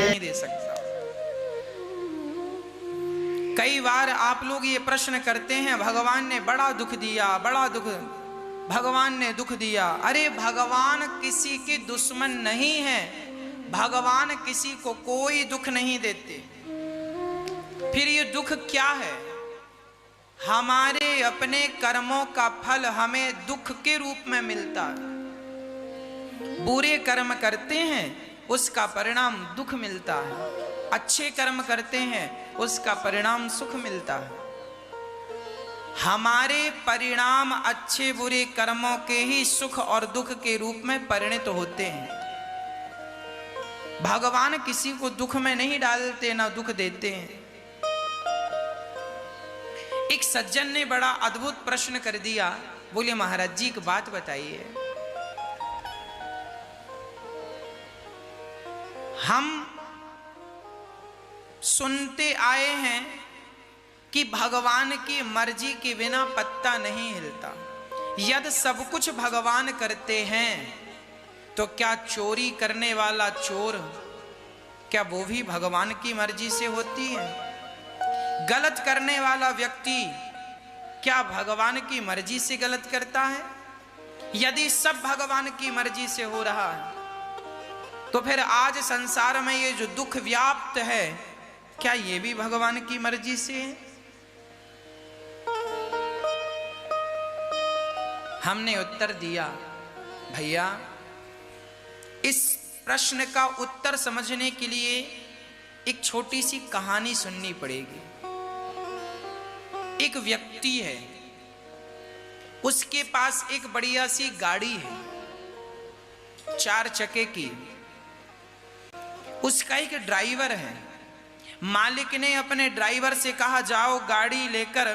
नहीं दे सकता। कई बार आप लोग ये प्रश्न करते हैं, भगवान ने बड़ा दुख दिया, बड़ा दुख, भगवान ने दुख दिया। अरे भगवान किसी के दुश्मन नहीं है, भगवान किसी को कोई दुख नहीं देते। फिर ये दुख क्या है? हमारे अपने कर्मों का फल हमें दुख के रूप में मिलता है। बुरे कर्म करते हैं उसका परिणाम दुख मिलता है, अच्छे कर्म करते हैं उसका परिणाम सुख मिलता है। हमारे परिणाम अच्छे बुरे कर्मों के ही सुख और दुख के रूप में परिणत होते हैं। भगवान किसी को दुख में नहीं डालते, ना दुख देते हैं। एक सज्जन ने बड़ा अद्भुत प्रश्न कर दिया, बोले महाराज जी एक बात बताइए, हम सुनते आए हैं कि भगवान की मर्जी के बिना पत्ता नहीं हिलता। यदि सब कुछ भगवान करते हैं तो क्या चोरी करने वाला चोर, क्या वो भी भगवान की मर्जी से होती है? गलत करने वाला व्यक्ति क्या भगवान की मर्जी से गलत करता है? यदि सब भगवान की मर्जी से हो रहा है तो फिर आज संसार में ये जो दुख व्याप्त है, क्या ये भी भगवान की मर्जी से है? हमने उत्तर दिया, भैया इस प्रश्न का उत्तर समझने के लिए एक छोटी सी कहानी सुननी पड़ेगी। एक व्यक्ति है, उसके पास एक बढ़िया सी गाड़ी है, 4 चक्के की। उसका एक ड्राइवर है। मालिक ने अपने ड्राइवर से कहा, जाओ गाड़ी लेकर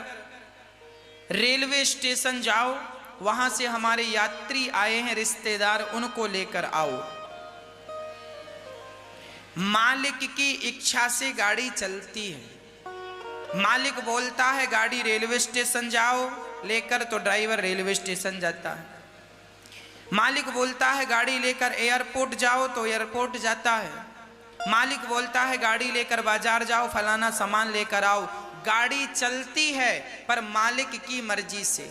रेलवे स्टेशन जाओ, वहां से हमारे यात्री आए हैं रिश्तेदार, उनको लेकर आओ। मालिक की इच्छा से गाड़ी चलती है। मालिक बोलता है गाड़ी रेलवे स्टेशन जाओ लेकर, तो ड्राइवर रेलवे स्टेशन जाता है। मालिक बोलता है गाड़ी लेकर एयरपोर्ट जाओ, तो एयरपोर्ट जाता है। मालिक बोलता है गाड़ी लेकर बाजार जाओ, फलाना सामान लेकर आओ। गाड़ी चलती है पर मालिक की मर्जी से।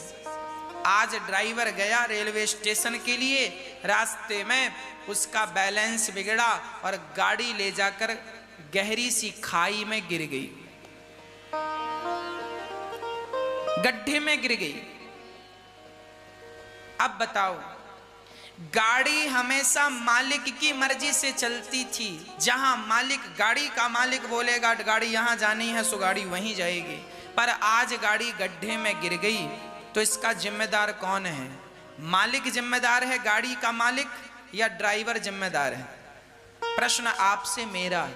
आज ड्राइवर गया रेलवे स्टेशन के लिए, रास्ते में उसका बैलेंस बिगड़ा और गाड़ी ले जाकर गहरी सी खाई में गिर गई, गड्ढे में गिर गई। अब बताओ, गाड़ी हमेशा मालिक की मर्जी से चलती थी। जहां मालिक, गाड़ी का मालिक बोलेगा गाड़ी यहां जानी है सो गाड़ी वहीं जाएगी। पर आज गाड़ी गड्ढे में गिर गई तो इसका जिम्मेदार कौन है? मालिक जिम्मेदार है, गाड़ी का मालिक, या ड्राइवर जिम्मेदार है? प्रश्न आपसे मेरा है,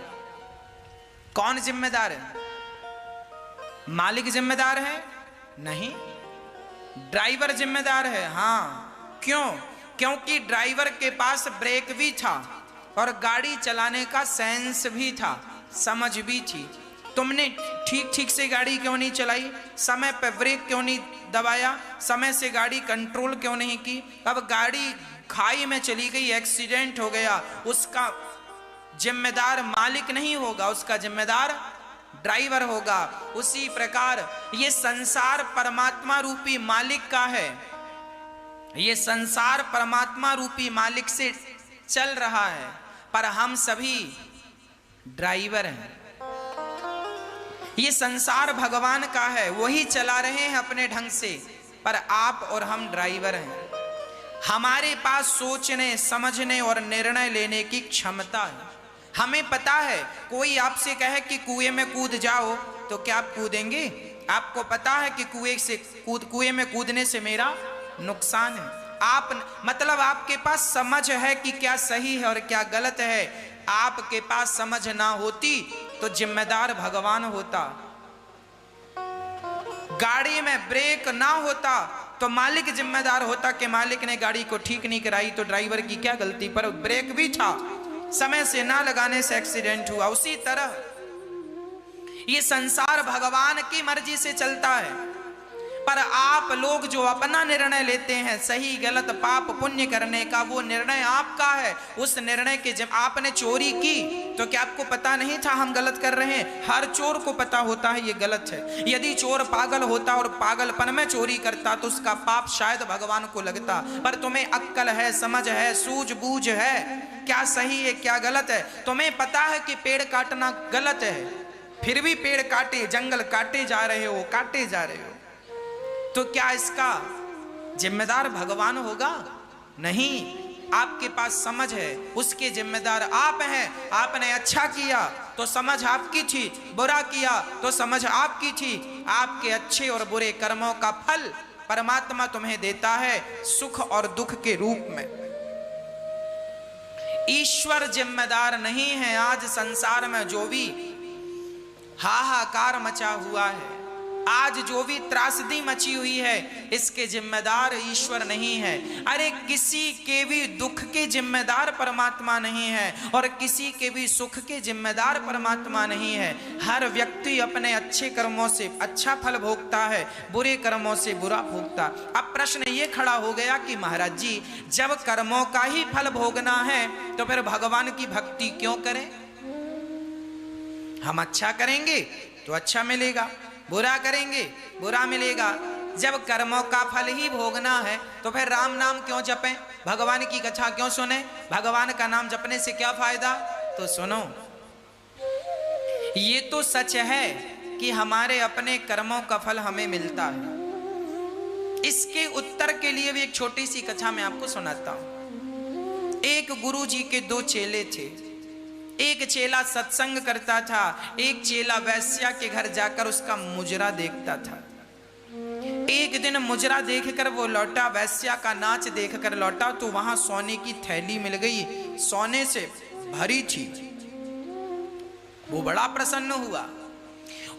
कौन जिम्मेदार है? मालिक जिम्मेदार है? नहीं, ड्राइवर जिम्मेदार है। हाँ, क्यों? क्योंकि ड्राइवर के पास ब्रेक भी था और गाड़ी चलाने का सेंस भी था, समझ भी थी। तुमने ठीक से गाड़ी क्यों नहीं चलाई? समय पर ब्रेक क्यों नहीं दबाया? समय से गाड़ी कंट्रोल क्यों नहीं की? अब गाड़ी खाई में चली गई, एक्सीडेंट हो गया, उसका जिम्मेदार मालिक नहीं होगा, उसका जिम्मेदार ड्राइवर होगा। उसी प्रकार ये संसार परमात्मा रूपी मालिक का है। ये संसार परमात्मा रूपी मालिक से चल रहा है, पर हम सभी ड्राइवर हैं। ये संसार भगवान का है, वही चला रहे हैं अपने ढंग से, पर आप और हम ड्राइवर हैं। हमारे पास सोचने, समझने और निर्णय लेने की क्षमता है। हमें पता है, कोई आपसे कहे कि कुएं में कूद जाओ, तो क्या आप कूदेंगे? आपको पता है कि कुएं में कूदने से मेरा नुकसान है। आप मतलब आपके पास समझ है कि क्या सही है और क्या गलत है। आपके पास समझ ना होती तो जिम्मेदार भगवान होता। गाड़ी में ब्रेक ना होता तो मालिक जिम्मेदार होता कि मालिक ने गाड़ी को ठीक नहीं कराई तो ड्राइवर की क्या गलती, पर ब्रेक भी था, समय से ना लगाने से एक्सीडेंट हुआ। उसी तरह ये संसार भगवान की मर्जी से चलता है। पर आप लोग जो अपना निर्णय लेते हैं सही गलत पाप पुण्य करने का, वो निर्णय आपका है। उस निर्णय के जब आपने चोरी की तो क्या आपको पता नहीं था हम गलत कर रहे हैं? हर चोर को पता होता है ये गलत है। यदि चोर पागल होता और पागलपन में चोरी करता तो उसका पाप शायद भगवान को लगता। पर तुम्हें अक्ल है, समझ है, सूझबूझ है, क्या सही है क्या गलत है। तुम्हें पता है कि पेड़ काटना गलत है, फिर भी पेड़ काटे, जंगल काटे जा रहे हो, काटे जा रहे हो। तो क्या इसका जिम्मेदार भगवान होगा? नहीं। आपके पास समझ है, उसके जिम्मेदार आप हैं। आपने अच्छा किया तो समझ आपकी थी, बुरा किया तो समझ आपकी थी। आपके अच्छे और बुरे कर्मों का फल परमात्मा तुम्हें देता है सुख और दुख के रूप में। ईश्वर जिम्मेदार नहीं है। आज संसार में जो भी हाहाकार मचा हुआ है, आज जो भी त्रासदी मची हुई है, इसके जिम्मेदार ईश्वर नहीं है। अरे किसी के भी दुख के जिम्मेदार परमात्मा नहीं है और किसी के भी सुख के जिम्मेदार परमात्मा नहीं है। हर व्यक्ति अपने अच्छे कर्मों से अच्छा फल भोगता है, बुरे कर्मों से बुरा भोगता। अब प्रश्न ये खड़ा हो गया कि महाराज जी, जब कर्मों का ही फल भोगना है तो फिर भगवान की भक्ति क्यों करें? हम अच्छा करेंगे तो अच्छा मिलेगा, बुरा करेंगे बुरा मिलेगा। जब कर्मों का फल ही भोगना है तो फिर राम नाम क्यों जपें, भगवान की कथा क्यों सुने? भगवान का नाम जपने से क्या फायदा? तो सुनो, ये तो सच है कि हमारे अपने कर्मों का फल हमें मिलता है। इसके उत्तर के लिए भी एक छोटी सी कथा मैं आपको सुनाता हूं। एक गुरुजी के दो चेले थे। एक चेला सत्संग करता था, एक चेला वैश्या के घर जाकर उसका मुजरा देखता था। एक दिन मुजरा देखकर वो लौटा, वैश्या का नाच देखकर लौटा तो वहां सोने की थैली मिल गई, सोने से भरी थी। वो बड़ा प्रसन्न हुआ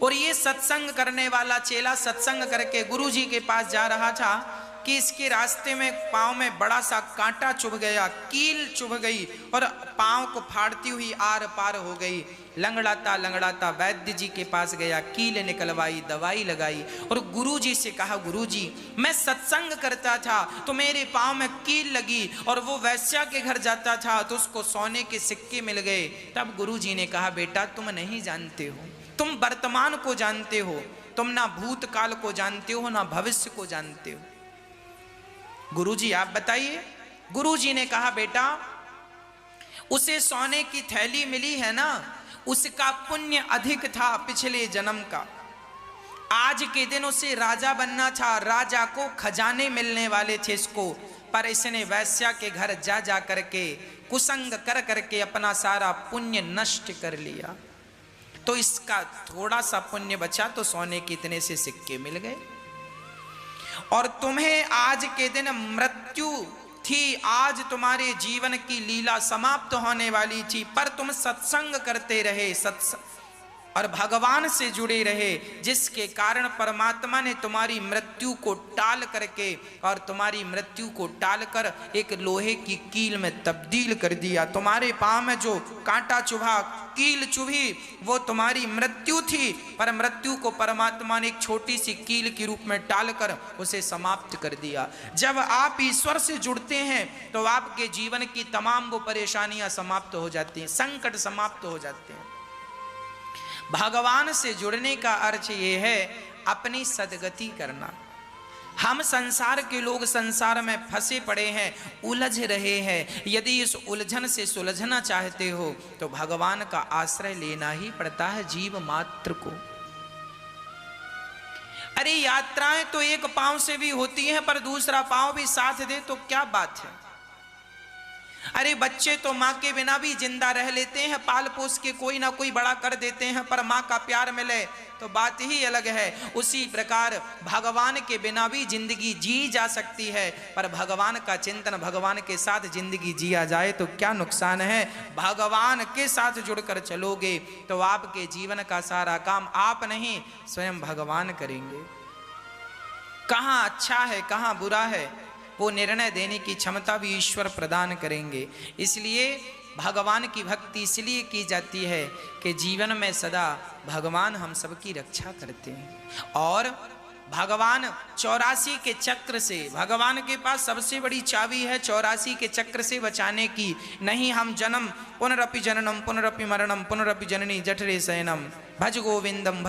और ये सत्संग करने वाला चेला सत्संग करके गुरुजी के पास जा रहा था कि इसके रास्ते में पांव में बड़ा सा कांटा चुभ गया, कील चुभ गई और पांव को फाड़ती हुई आर पार हो गई। लंगड़ाता लंगड़ाता वैद्य जी के पास गया, कील निकलवाई, दवाई लगाई और गुरुजी से कहा, गुरुजी मैं सत्संग करता था तो मेरे पांव में कील लगी और वो वैश्या के घर जाता था तो उसको सोने के सिक्के मिल गए। तब गुरुजी ने कहा, बेटा तुम नहीं जानते हो, तुम वर्तमान को जानते हो, तुम ना भूतकाल को जानते हो ना भविष्य को जानते हो। गुरुजी आप बताइए। गुरुजी ने कहा, बेटा उसे सोने की थैली मिली है ना, उसका पुण्य अधिक था पिछले जन्म का। आज के दिन उसे राजा बनना था, राजा को खजाने मिलने वाले थे इसको, पर इसने वैश्या के घर जा जा करके कुसंग कर करके अपना सारा पुण्य नष्ट कर लिया। तो इसका थोड़ा सा पुण्य बचा तो सोने के इतने से सिक्के मिल गए। और तुम्हें आज के दिन मृत्यु थी, आज तुम्हारे जीवन की लीला समाप्त होने वाली थी, पर तुम सत्संग करते रहे, और भगवान से जुड़े रहे, जिसके कारण परमात्मा ने तुम्हारी मृत्यु को टाल करके और तुम्हारी मृत्यु को टालकर एक लोहे की कील में तब्दील कर दिया। तुम्हारे पांव में जो कांटा चुभा, कील चुभी, वो तुम्हारी मृत्यु थी, पर मृत्यु को परमात्मा ने एक छोटी सी कील के रूप में टालकर उसे समाप्त कर दिया। जब आप ईश्वर से जुड़ते हैं तो आपके जीवन की तमाम वो परेशानियां समाप्त हो जाती हैं, संकट समाप्त हो जाते हैं। भगवान से जुड़ने का अर्थ ये है अपनी सदगति करना। हम संसार के लोग संसार में फंसे पड़े हैं, उलझ रहे हैं। यदि इस उलझन से सुलझना चाहते हो तो भगवान का आश्रय लेना ही पड़ता है जीव मात्र को। अरे यात्राएं तो एक पांव से भी होती हैं, पर दूसरा पांव भी साथ दे तो क्या बात है। अरे बच्चे तो माँ के बिना भी जिंदा रह लेते हैं, पाल पोस के कोई ना कोई बड़ा कर देते हैं, पर माँ का प्यार मिले तो बात ही अलग है। उसी प्रकार भगवान के बिना भी जिंदगी जी जा सकती है, पर भगवान का चिंतन, भगवान के साथ जिंदगी जिया जाए तो क्या नुकसान है। भगवान के साथ जुड़कर चलोगे तो आपके जीवन का सारा काम आप नहीं स्वयं भगवान करेंगे। कहाँ अच्छा है कहाँ बुरा है वो निर्णय देने की क्षमता भी ईश्वर प्रदान करेंगे। इसलिए भगवान की भक्ति इसलिए की जाती है कि जीवन में सदा भगवान हम सबकी रक्षा करते हैं। और भगवान 84 के चक्र से, भगवान के पास सबसे बड़ी चाबी है 84 के चक्र से बचाने की। नहीं हम जन्म पुनरपि जननम पुनरपि मरणम पुनरपि जननी जठरे शयनम भज गोविंदम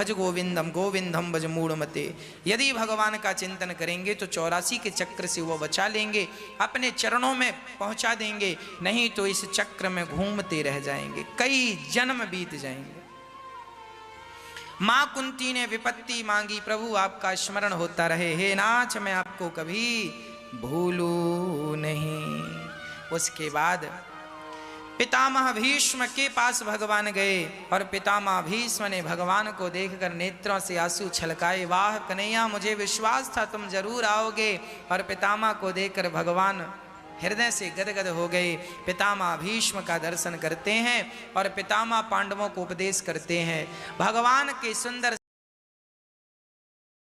गोविंदम भज मूढ़मते। यदि भगवान का चिंतन करेंगे तो 84 के चक्र से वो बचा लेंगे, अपने चरणों में पहुंचा देंगे। नहीं तो इस चक्र में घूमते रह जाएंगे, कई जन्म बीत जाएंगे। मां कुंती ने विपत्ति मांगी, प्रभु आपका स्मरण होता रहे, हे नाथ मैं आपको कभी भूलूं नहीं। उसके बाद पितामह भीष्म के पास भगवान गए और पितामह भीष्म ने भगवान को देखकर नेत्रों से आंसू छलकाए, वाह कन्हैया मुझे विश्वास था तुम जरूर आओगे। और पितामह को देखकर भगवान हृदय से गदगद हो गए। पितामह भीष्म का दर्शन करते हैं और पितामह पांडवों को उपदेश करते हैं। भगवान के सुंदर